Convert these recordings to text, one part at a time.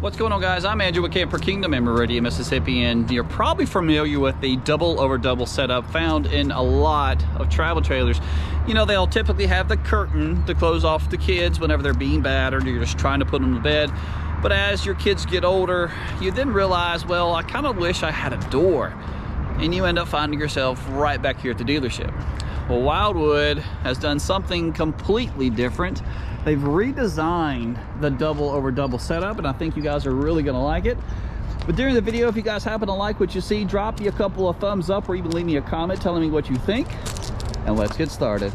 What's going on, guys? I'm Andrew with Camper Kingdom in Meridian, Mississippi, and you're probably familiar with the double over double setup found in a lot of travel trailers. You know, they'll typically have the curtain to close off the kids whenever they're being battered or you're just trying to put them to bed. But as your kids get older, you then realize, well, I kind of wish I had a door. And you end up finding yourself right back here at the dealership. Well, Wildwood has done something completely different. They've redesigned the double over double setup, and I think you guys are really gonna like it. But during the video, if you guys happen to like what you see, drop me a couple of thumbs up or even leave me a comment telling me what you think, and let's get started.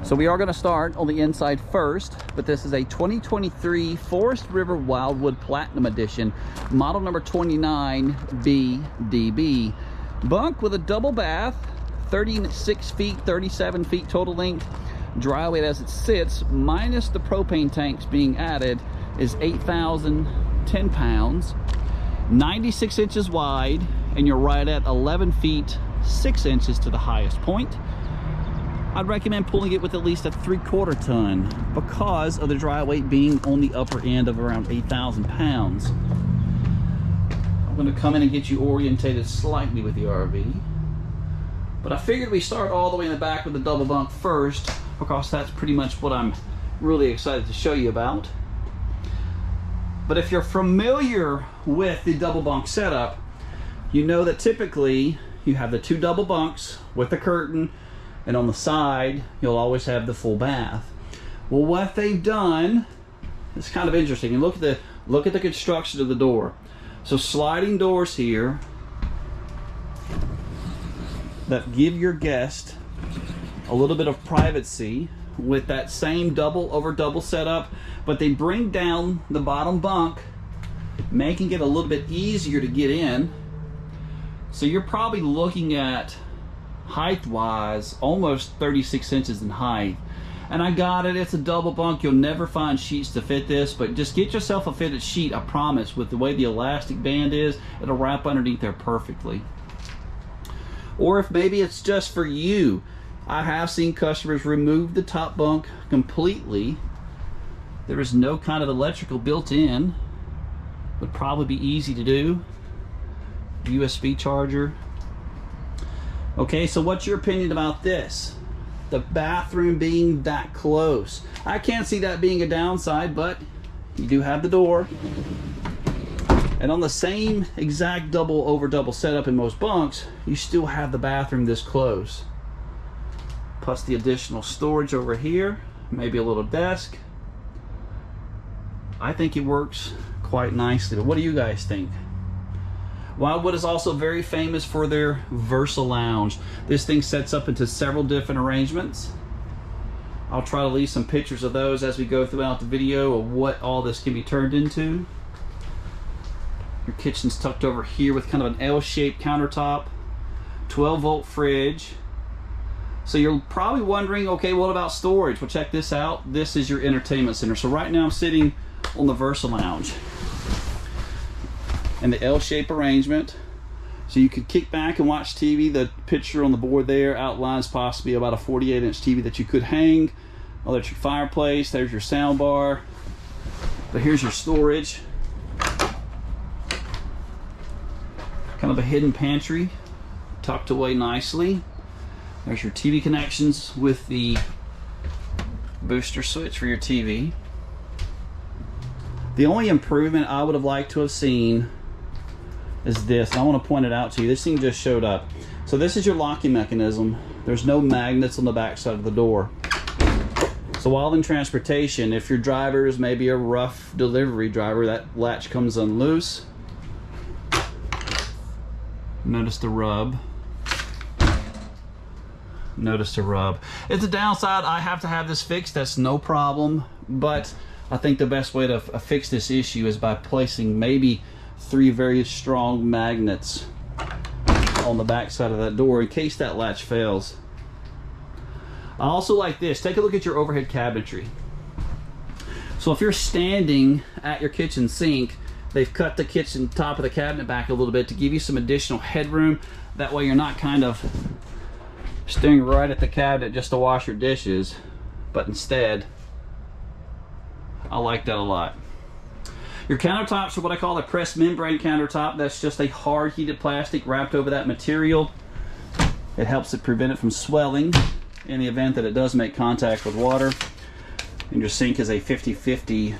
So we are going to start on the inside first, but this is a 2023 Forest River Wildwood Platinum Edition, model number 29BDB. Bunk with a double bath, 36 feet, 37 feet total length. Dry weight as it sits, minus the propane tanks being added, is 8,010 pounds, 96 inches wide, and you're right at 11 feet, 6 inches to the highest point. I'd recommend pulling it with at least a 3/4 ton because of the dry weight being on the upper end of around 8,000 pounds. I'm going to come in and get you orientated slightly with the RV. But I figured we start all the way in the back with the double bunk first because that's pretty much what I'm really excited to show you about. But if you're familiar with the double bunk setup, you know that typically you have the two double bunks with the curtain, and on the side you'll always have the full bath. Well, what they've done is kind of interesting. And look at the construction of the door. So sliding doors here that give your guest a little bit of privacy with that same double over double setup, but they bring down the bottom bunk, making it a little bit easier to get in. So you're probably looking at, height wise, almost 36 inches in height. And I got it, it's a double bunk. You'll never find sheets to fit this, but just get yourself a fitted sheet. I promise, with the way the elastic band is, it'll wrap underneath there perfectly. Or if maybe it's just for you, I have seen customers remove the top bunk completely. There is no kind of electrical built in. Would probably be easy to do. USB charger. Okay, so what's your opinion about this? The bathroom being that close. I can't see that being a downside, but you do have the door. And on the same exact double over double setup in most bunks, you still have the bathroom this close. Plus the additional storage over here, maybe a little desk. I think it works quite nicely, but what do you guys think? Wildwood is also very famous for their Versa Lounge. This thing sets up into several different arrangements. I'll try to leave some pictures of those as we go throughout the video of what all this can be turned into. Your kitchen's tucked over here with kind of an L-shaped countertop, 12-volt fridge. So you're probably wondering, okay, what about storage? Well, check this out. This is your entertainment center. So right now I'm sitting on the Versa Lounge. And the L-shaped arrangement, so you could kick back and watch TV. The picture on the board there outlines possibly about a 48-inch TV that you could hang. Electric fireplace, there's your sound bar. But here's your storage. Kind of a hidden pantry, tucked away nicely. There's your TV connections with the booster switch for your TV. The only improvement I would have liked to have seen is this, and I want to point it out to you. This thing just showed up. So this is your locking mechanism. There's no magnets on the back side of the door. So while in transportation, if your driver is maybe a rough delivery driver, that latch comes unloose. Notice the rub. Notice the rub. It's a downside. I have to have this fixed. That's no problem. But I think the best way to fix this issue is by placing maybe 3 very strong magnets on the back side of that door in case that latch fails. I also like this. Take a look at your overhead cabinetry. So if you're standing at your kitchen sink, they've cut the kitchen top of the cabinet back a little bit to give you some additional headroom. That way you're not kind of staring right at the cabinet just to wash your dishes, but instead, I like that a lot. Your countertops are what I call a pressed membrane countertop. That's just a hard heated plastic wrapped over that material. It helps it prevent it from swelling in the event that it does make contact with water. And your sink is a 50/50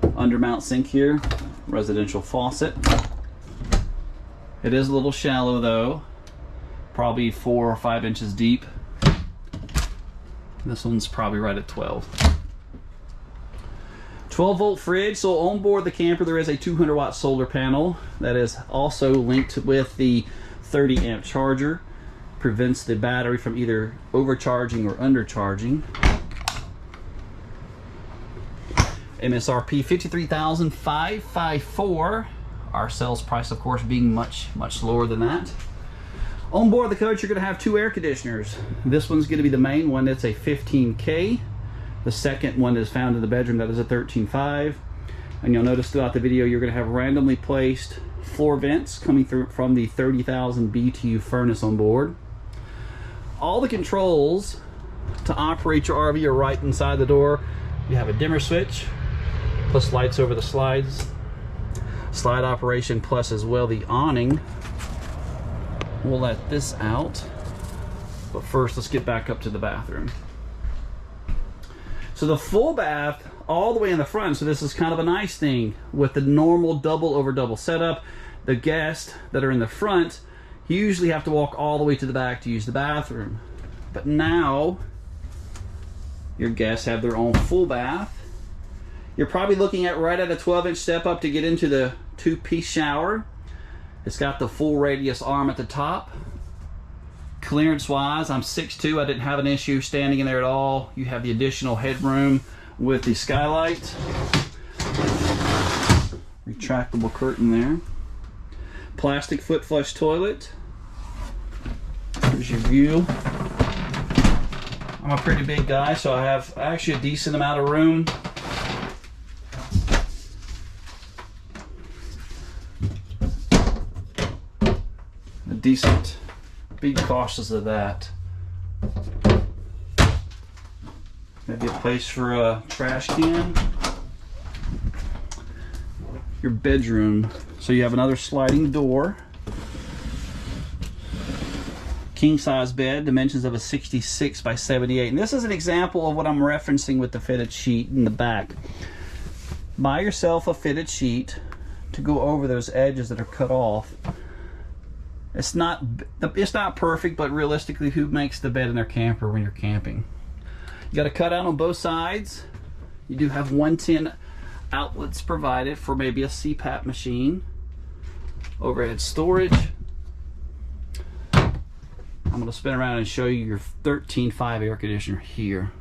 undermount sink here, residential faucet. It is a little shallow though, probably 4 or 5 inches deep. This one's probably right at 12. 12-volt fridge. So on board the camper there is a 200-watt solar panel that is also linked with the 30-amp charger. Prevents the battery from either overcharging or undercharging. MSRP $53,554. Our sales price, of course, being much lower than that. On board the coach, you're going to have 2 air conditioners. This one's going to be the main one. It's a 15K. The second one is found in the bedroom. That is a 13.5. And you'll notice throughout the video, you're going to have randomly placed floor vents coming through from the 30,000 BTU furnace on board. All the controls to operate your RV are right inside the door. You have a dimmer switch, plus lights over the slides, slide operation, plus as well the awning. We'll let this out, but first let's get back up to the bathroom. So the full bath all the way in the front, so this is kind of a nice thing with the normal double over double setup. The guests that are in the front usually have to walk all the way to the back to use the bathroom, but now your guests have their own full bath. You're probably looking at right at a 12-inch step up to get into the 2-piece shower. It's got the full radius arm at the top. Clearance wise, I'm 6'2", I didn't have an issue standing in there at all. You have the additional headroom with the skylight, retractable curtain there, plastic foot flush toilet. Here's your view. I'm a pretty big guy, so I have actually a decent amount of room. A decent, be cautious of that. Maybe a place for a trash can. Your bedroom. So you have another sliding door. King size bed, dimensions of a 66 by 78. And this is an example of what I'm referencing with the fitted sheet in the back. Buy yourself a fitted sheet to go over those edges that are cut off. It's not perfect, but realistically, who makes the bed in their camper when you're camping? You got a cutout on both sides. You do have 110 outlets provided for maybe a CPAP machine. Overhead storage. I'm going to spin around and show you your 13.5 air conditioner here.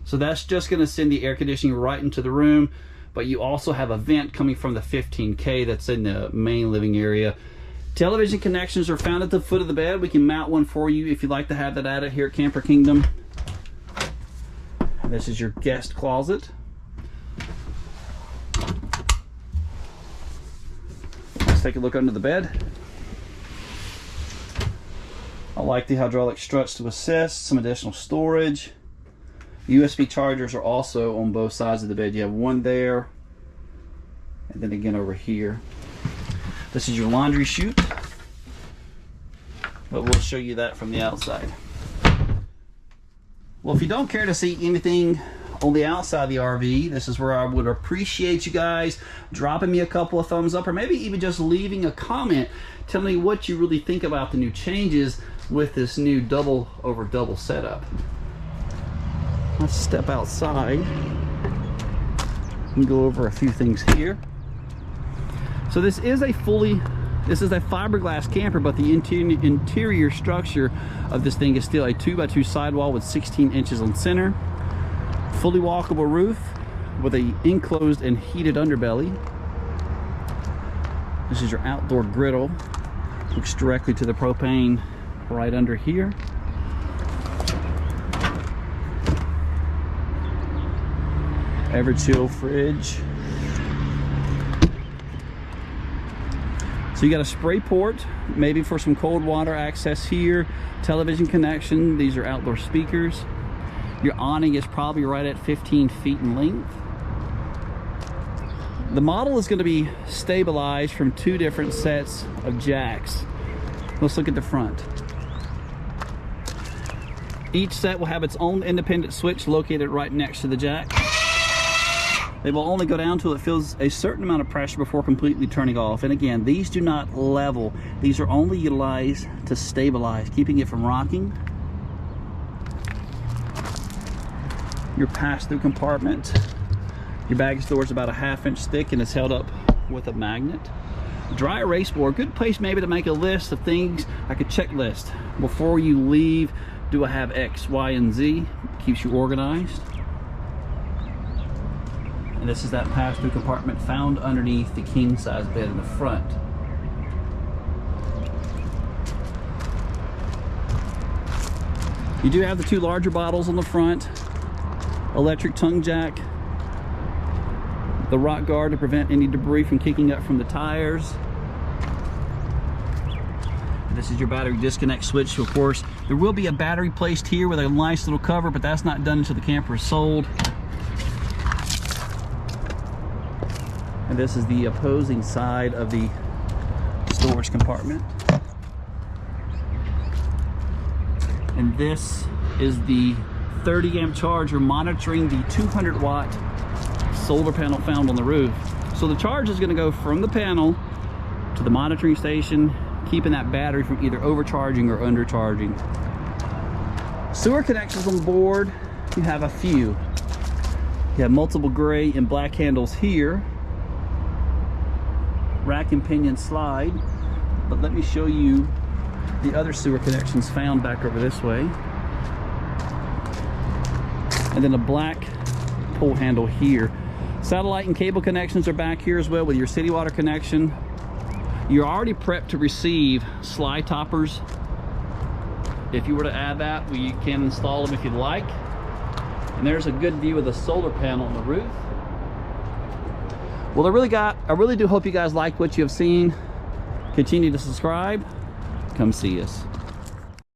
So that's just going to send the air conditioning right into the room, but you also have a vent coming from the 15K that's in the main living area. Television connections are found at the foot of the bed. We can mount one for you if you'd like to have that added here at Camper Kingdom. And this is your guest closet. Let's take a look under the bed. I like the hydraulic struts to assist, some additional storage. USB chargers are also on both sides of the bed. You have one there, and then again over here. This is your laundry chute, but we'll show you that from the outside. Well, if you don't care to see anything on the outside of the RV, this is where I would appreciate you guys dropping me a couple of thumbs up, or maybe even just leaving a comment telling me what you really think about the new changes with this new double over double setup. Let's step outside and go over a few things here. So this is a fiberglass camper, but the interior structure of this thing is still a 2x2 sidewall with 16 inches on center. Fully walkable roof with a enclosed and heated underbelly. This is your outdoor griddle. Hooks directly to the propane right under here. Ever chill fridge. So you got a spray port, maybe for some cold water access here, television connection. These are outdoor speakers. Your awning is probably right at 15 feet in length. The model is going to be stabilized from 2 different sets of jacks. Let's look at the front. Each set will have its own independent switch located right next to the jack. They will only go down till it feels a certain amount of pressure before completely turning off. And again, these do not level. These are only utilized to stabilize, keeping it from rocking. Your pass-through compartment. Your baggage door is about a 1/2 inch thick and is held up with a magnet. Dry erase board, good place maybe to make a list of things, like a checklist. Before you leave, do I have X, Y, and Z? Keeps you organized. And this is that pass-through compartment found underneath the king-size bed in the front. You do have the 2 larger bottles on the front, electric tongue jack, the rock guard to prevent any debris from kicking up from the tires. This is your battery disconnect switch. So of course, there will be a battery placed here with a nice little cover, but that's not done until the camper is sold. And this is the opposing side of the storage compartment. And this is the 30 amp charger monitoring the 200 watt solar panel found on the roof. So the charge is going to go from the panel to the monitoring station, keeping that battery from either overcharging or undercharging. Sewer connections on board, you have a few. You have multiple gray and black handles here. Rack and pinion slide. But let me show you the other sewer connections found back over this way. And then a black pull handle here. Satellite and cable connections are back here as well with your city water connection. You're already prepped to receive slide toppers. If you were to add that, we can install them if you'd like. And there's a good view of the solar panel on the roof. Well, I really do hope you guys like what you have seen. Continue to subscribe. Come see us.